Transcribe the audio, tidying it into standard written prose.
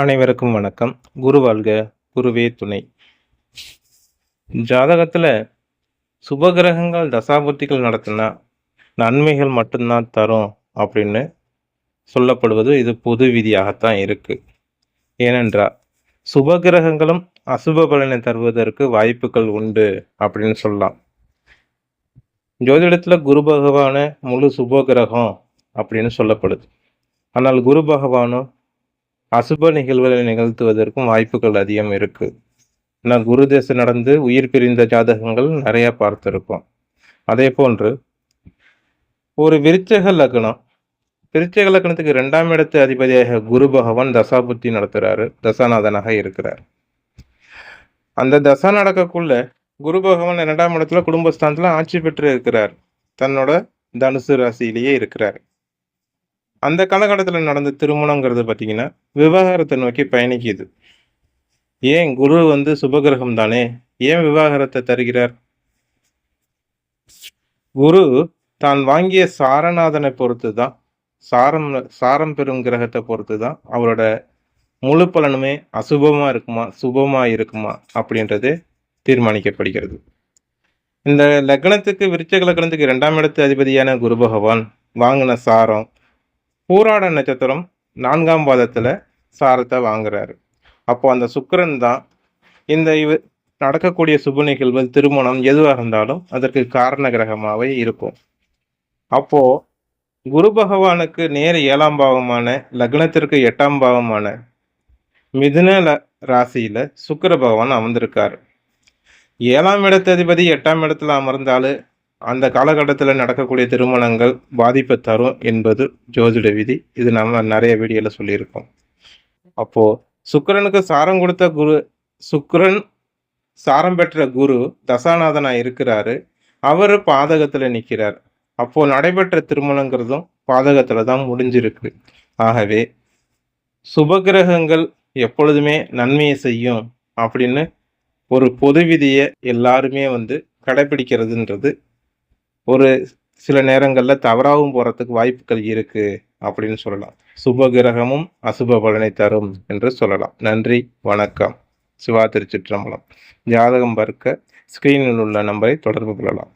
அனைவருக்கும் வணக்கம். குரு வாழ்க, குருவே துணை. ஜாதகத்துல சுபகிரகங்கள் தசாபுத்திகள் நடத்தினா நன்மைகள் மட்டும்தான் தரும் அப்படின்னு சொல்லப்படுவது இது பொது விதியாகத்தான் இருக்கு. ஏனென்றால் சுபகிரகங்களும் அசுப பலனை தருவதற்கு வாய்ப்புகள் உண்டு அப்படின்னு சொல்லலாம். ஜோதிடத்துல குரு பகவான முழு சுபகிரகம் அப்படின்னு சொல்லப்படுது. ஆனால் குரு பகவானும் அசுப நிகழ்வுகளை நிகழ்த்துவதற்கும் வாய்ப்புகள் அதிகம் இருக்கு. நான் குரு தேசை நடந்து உயிர் பிரிந்த ஜாதகங்கள் நிறைய பார்த்துருக்கோம். அதே போன்று ஒரு விருச்சக லக்னம், விருச்சக லக்னத்துக்கு 2ஆம் இடத்து அதிபதியாக குரு பகவான் தசாபுத்தி நடத்துறாரு, தசாநாதனாக இருக்கிறார். அந்த தசா நடக்கக்குள்ள குரு பகவான் 2ஆம் இடத்துல குடும்பஸ்தானத்துல ஆட்சி பெற்று இருக்கிறார். தன்னோட தனுசு ராசியிலேயே இருக்கிறார். அந்த காலகட்டத்தில் நடந்த திருமணங்கிறது பார்த்தீங்கன்னா விவாகரத்தை நோக்கி பயணிக்குது. ஏன் குரு சுபகிரகம் தானே, ஏன் விவாகரத்தை தருகிறார்? குரு தான் வாங்கிய சாரநாதனை பொறுத்து தான், சாரம் பெறும் கிரகத்தை பொறுத்து தான் அவரோட முழு பலனுமே அசுபமா இருக்குமா சுபமா இருக்குமா அப்படின்றது தீர்மானிக்கப்படுகிறது. இந்த லக்னத்துக்கு விருச்சக லக்னத்துக்கு 2ஆம் இடத்து அதிபதியான குரு பகவான் வாங்கின சாரம் பூராட நட்சத்திரம் 4ஆம் பாதத்துல சாரத்தை வாங்குறாரு. அப்போ அந்த சுக்கிரன் தான் இந்த நடக்கக்கூடிய சுப நிகழ்வு, திருமணம் எதுவாக இருந்தாலும் அதற்கு காரண கிரகமாகவே இருக்கும். அப்போ குரு பகவானுக்கு நேர் 7ஆம் பாவமான லக்னத்திற்கு 8ஆம் பாவமான மிதுன ராசியில சுக்கிர பகவான் அமர்ந்திருக்காரு. 7ஆம் இடத்து அதிபதி 8ஆம் இடத்துல அமர்ந்தாலும் அந்த காலகட்டத்தில் நடக்கக்கூடிய திருமணங்கள் பாதிப்பை தரும் என்பது ஜோதிட விதி. இது நம்ம நிறைய வீடியோல சொல்லியிருக்கோம். அப்போ சுக்கிரனுக்கு சாரம் கொடுத்த குரு, சுக்கிரன் சாரம் பெற்ற குரு தசாநாதனா இருக்கிறாரு. அவரு பாதகத்துல நிற்கிறார். அப்போ நடைபெற்ற திருமணங்கிறதும் பாதகத்துல தான் முடிஞ்சிருக்கு. ஆகவே சுபகிரகங்கள் எப்பொழுதுமே நன்மையை செய்யும் அப்படின்னு ஒரு பொது விதியை எல்லாருமே கடைபிடிக்கிறதுன்றது ஒரு சில நேரங்களில் தவறாகவும் போகிறதுக்கு வாய்ப்புகள் இருக்கு அப்படின்னு சொல்லலாம். சுபகிரகமும் அசுப பலனை தரும் என்று சொல்லலாம். நன்றி, வணக்கம். சிவா திருச்சிற்றம்பலம். ஜாதகம் பார்க்க ஸ்கிரீனில் உள்ள நம்பரை தொடர்பு கொள்ளலாம்.